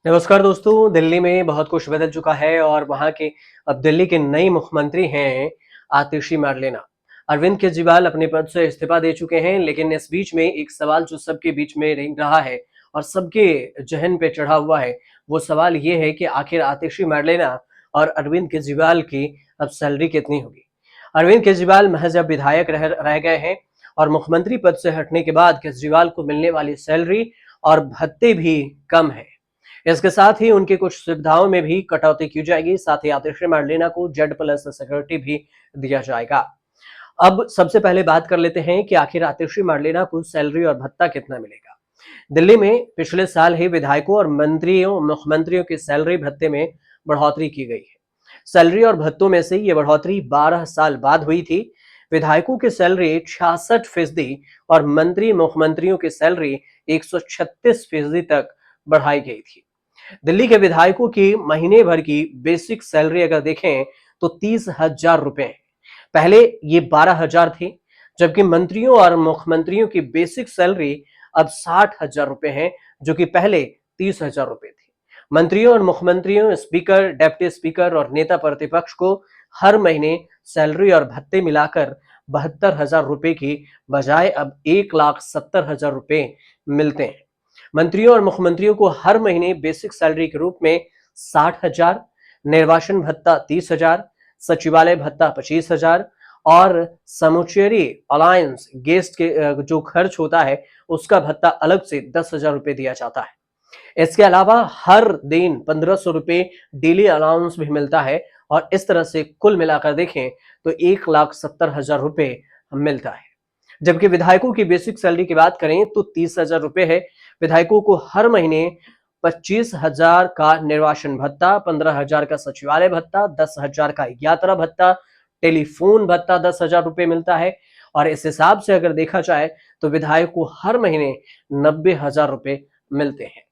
नमस्कार दोस्तों, दिल्ली में बहुत कुछ बदल चुका है और वहाँ के अब दिल्ली के नए मुख्यमंत्री हैं आतिशी मार्लेना। अरविंद केजरीवाल अपने पद से इस्तीफा दे चुके हैं, लेकिन इस बीच में एक सवाल जो सबके बीच में रहा है और सबके जहन पे चढ़ा हुआ है, वो सवाल ये है कि आखिर आतिशी मार्लेना और अरविंद केजरीवाल की अब सैलरी कितनी होगी। अरविंद केजरीवाल महज अब विधायक रह गए हैं और मुख्यमंत्री पद से हटने के बाद केजरीवाल को मिलने वाली सैलरी और भत्ते भी कम है। इसके साथ ही उनकी कुछ सुविधाओं में भी कटौती की जाएगी। साथ ही आतिशी मार्लेना को जेड प्लस सिक्योरिटी भी दिया जाएगा। अब सबसे पहले बात कर लेते हैं कि आखिर आतिशी मार्लेना को सैलरी और भत्ता कितना मिलेगा। दिल्ली में पिछले साल ही विधायकों और मुख्यमंत्रियों की सैलरी भत्ते में बढ़ोतरी की गई है। सैलरी और भत्तों में से ये बढ़ोतरी 12 साल बाद हुई थी। विधायकों की सैलरी 66% और मंत्री मुख्यमंत्रियों की सैलरी 136% तक बढ़ाई गई थी। दिल्ली के विधायकों की महीने भर की बेसिक सैलरी अगर देखें तो 30,000 रुपए है। पहले ये 12,000 थी, जबकि मंत्रियों और मुख्यमंत्रियों की बेसिक सैलरी अब 60,000 रुपए है, जो कि पहले 30,000 रुपए थी। मंत्रियों और मुख्यमंत्रियों, स्पीकर, डेप्टी स्पीकर और नेता प्रतिपक्ष को हर महीने सैलरी और भत्ते मिलाकर 72,000 रुपए की बजाय अब 1,70,000 रुपए मिलते हैं। मंत्रियों और मुख्यमंत्रियों को हर महीने बेसिक सैलरी के रूप में 60,000, निर्वाचन भत्ता 30,000, सचिवालय भत्ता 25,000 और समुचेरी अलायंस गेस्ट के जो खर्च होता है उसका भत्ता अलग से 10,000 रुपए दिया जाता है। इसके अलावा हर दिन 1,500 रुपए डेली अलाउंस भी मिलता है और इस तरह से कुल मिलाकर देखें तो 1,70,000 रुपए मिलता है। जबकि विधायकों की बेसिक सैलरी की बात करें तो 30,000 रुपए है। विधायकों को हर महीने 25,000 का निर्वाचन भत्ता, 15,000 का सचिवालय भत्ता, 10,000 का यात्रा भत्ता, टेलीफोन भत्ता 10,000 रुपए मिलता है और इस हिसाब से अगर देखा जाए तो विधायक को हर महीने 90,000 रुपए मिलते हैं।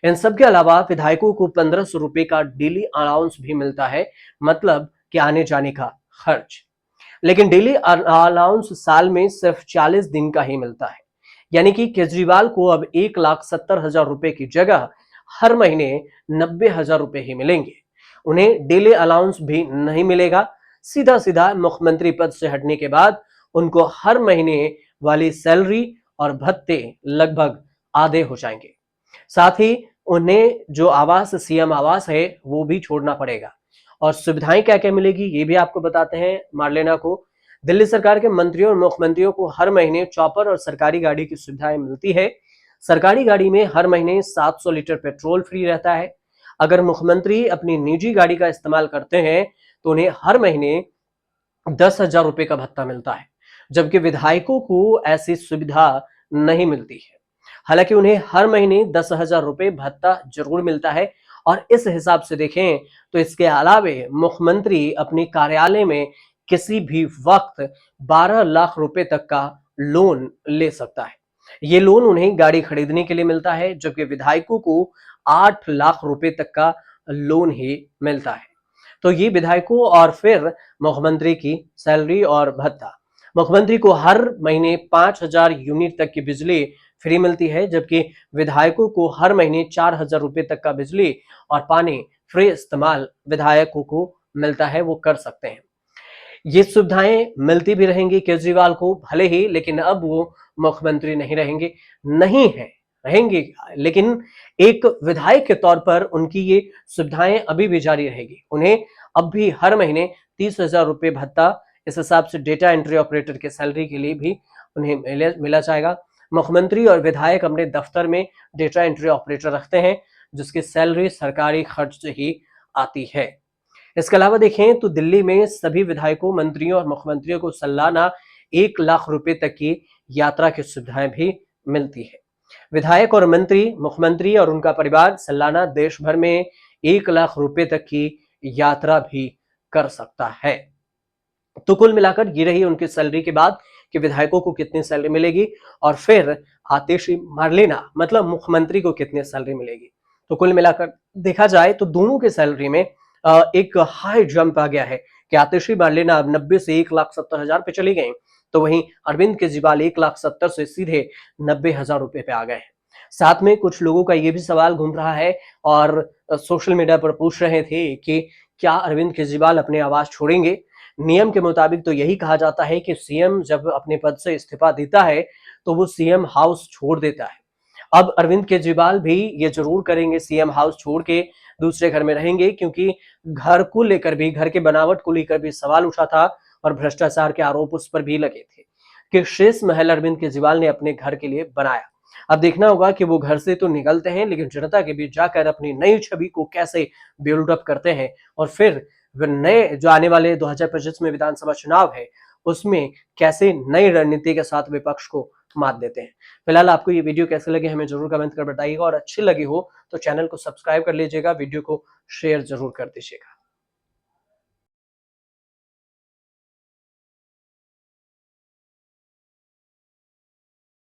इन सब के अलावा विधायकों को 1,500 रुपए का डेली अलाउंस भी मिलता है, मतलब कि आने जाने का खर्च। लेकिन डेली अलाउंस साल में सिर्फ 40 दिन का ही मिलता है। यानी कि केजरीवाल को अब 1,70,000 रुपए की जगह हर महीने 90,000 रुपए ही मिलेंगे। उन्हें डेली अलाउंस भी नहीं मिलेगा। सीधा सीधा मुख्यमंत्री पद से हटने के बाद उनको हर महीने वाली सैलरी और भत्ते लगभग आधे हो जाएंगे। साथ ही उन्हें जो आवास, सीएम आवास है, वो भी छोड़ना पड़ेगा। और सुविधाएं क्या क्या मिलेगी ये भी आपको बताते हैं। मार्लेना को दिल्ली सरकार के मंत्रियों और मुख्यमंत्रियों को हर महीने चॉपर और सरकारी गाड़ी की सुविधाएं मिलती है। सरकारी गाड़ी में हर महीने 700 लीटर पेट्रोल फ्री रहता है। अगर मुख्यमंत्री अपनी निजी गाड़ी का इस्तेमाल करते हैं तो उन्हें हर महीने 10,000 रुपए का भत्ता मिलता है, जबकि विधायकों को ऐसी सुविधा नहीं मिलती है। हालांकि उन्हें हर महीने 10,000 रुपए भत्ता जरूर मिलता है और इस हिसाब से देखें तो इसके अलावे मुख्यमंत्री अपने कार्यालय में किसी भी वक्त 12 लाख रुपए तक का लोन ले सकता है। ये लोन उन्हें गाड़ी खरीदने के लिए मिलता है, जबकि विधायकों को 8 लाख रुपए तक का लोन ही मिलता है। तो ये विधायकों और फिर मुख्यमंत्री की सैलरी और भत्ता। मुख्यमंत्री को हर महीने 5,000 यूनिट तक की बिजली फ्री मिलती है, जबकि विधायकों को हर महीने 4,000 रुपए तक का बिजली और पानी फ्री इस्तेमाल विधायकों को मिलता है, वो कर सकते हैं। ये सुविधाएं मिलती भी रहेंगी केजरीवाल को भले ही, लेकिन अब वो मुख्यमंत्री नहीं रहेंगे। नहीं है, रहेंगे, लेकिन एक विधायक के तौर पर उनकी ये सुविधाएं अभी भी जारी रहेगी। उन्हें अब भी हर महीने 30,000 रुपए भत्ता, इस हिसाब से डेटा एंट्री ऑपरेटर के सैलरी के लिए भी उन्हें मिला जाएगा। मुख्यमंत्री और विधायक अपने दफ्तर में डेटा एंट्री ऑपरेटर रखते हैं, जिसकी सैलरी सरकारी खर्च से ही आती है। इसके अलावा देखें तो दिल्ली में सभी विधायकों, मंत्रियों और मुख्यमंत्रियों को सालाना 1 लाख रुपए तक की यात्रा की सुविधाएं भी मिलती है। विधायक और मंत्री, मुख्यमंत्री और उनका परिवार सालाना देश भर में 1 लाख रुपए तक की यात्रा भी कर सकता है। तो कुल मिलाकर ये रही उनकी सैलरी के बाद कि विधायकों को कितनी सैलरी मिलेगी और फिर आतिशी मार्लेना मतलब मुख्यमंत्री को कितनी सैलरी मिलेगी। तो कुल मिलाकर देखा जाए तो दोनों के सैलरी में एक हाई जंप आ गया है कि आतिशी मार्लेना अब 90 से 1,70,000 पे चली गई, तो वहीं अरविंद केजरीवाल 1,70,000 से सीधे 90,000 रुपए पे आ गए हैं। साथ में कुछ लोगों का ये भी सवाल घूम रहा है और सोशल मीडिया पर पूछ रहे थे कि क्या अरविंद केजरीवाल अपने आवास छोड़ेंगे? नियम के मुताबिक तो यही कहा जाता है कि सीएम जब अपने पद से इस्तीफा देता है, तो वो सीएम हाउस छोड़ देता है। अब अरविंद केजरीवाल भी ये जरूर करेंगे, सीएम हाउस छोड़ के दूसरे घर में रहेंगे, क्योंकि घर को लेकर भी, घर के बनावट को लेकर भी सवाल उठा था और भ्रष्टाचार के आरोप उस पर भी लगे थे कि शेष महल अरविंद केजरीवाल ने अपने घर के लिए बनाया। अब देखना होगा कि वो घर से तो निकलते हैं, लेकिन जनता के बीच जाकर अपनी नई छवि को कैसे बिल्ड अप करते हैं और फिर वे नए जो आने वाले 2025 में विधानसभा चुनाव है, उसमें कैसे नई रणनीति के साथ विपक्ष को मात देते हैं। फिलहाल आपको ये वीडियो कैसे लगे हमें जरूर कमेंट कर बताइएगा और अच्छी लगी हो तो चैनल को सब्सक्राइब कर लीजिएगा, वीडियो को शेयर जरूर कर दीजिएगा।